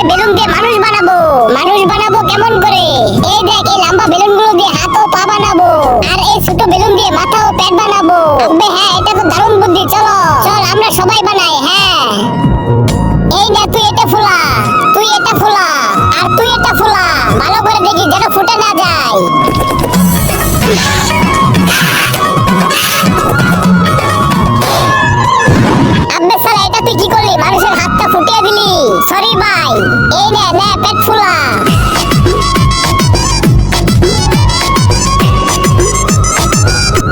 Balloon দিয়ে মানুষ বানাবো। মানুষ বানাবো কেমন করে? এই দেখ, এই লম্বা বেলুন গুলো দিয়ে হাত ও পা বানাবো, আর এই ছোট বেলুন দিয়ে মাথা ও পেট বানাবো। আবে হ্যাঁ, এটা তো দারুণ বুদ্ধি। চলো চল আমরা সবাই বানাই। হ্যাঁ, এই না, তুই এটা ফুলা, তুই এটা ফুলা, আর তুই এটা ফুলা। ভালো করে দেখি যেন ফুটে না যায়। আব্বে শালা, এটা তুই কি করলি? মানুষের হাতটা ফুটিয়ে দিলি। সরি ভাই। এই নে নে, পেট ফুলা।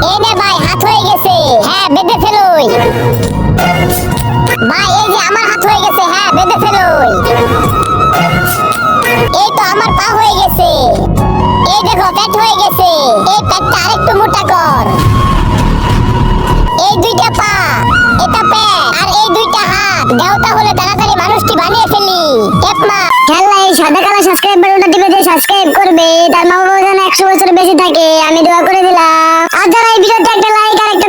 এই নে ভাই, হাত হয়ে গেছে। হ্যাঁ, বেঁধে ফেলুই। ভাই এই যে আমার হাত হয়ে গেছে। হ্যাঁ, বেঁধে ফেলুই। এই তো আমার পা হয়ে গেছে। এই দেখো, পেট হয়ে গেছে। এই পেটটা আরেকটু মোটা কর। এই দুইটা পা, এটা পেট, আর এই দুইটা হাত। দাও তাহলে তাড়াতাড়ি মানুষটি বানিয়ে ফেলি। একমা খেলা, এই সাদা কালো সাবস্ক্রাইব বাটনটা টিপে দিয়ে সাবস্ক্রাইব করবে। তার মা বাবা যেন 100 বছর বেঁচে থাকে, আমি দোয়া করে দিলাম। আর যারা এই ভিডিওতে একটা লাইক আর একটা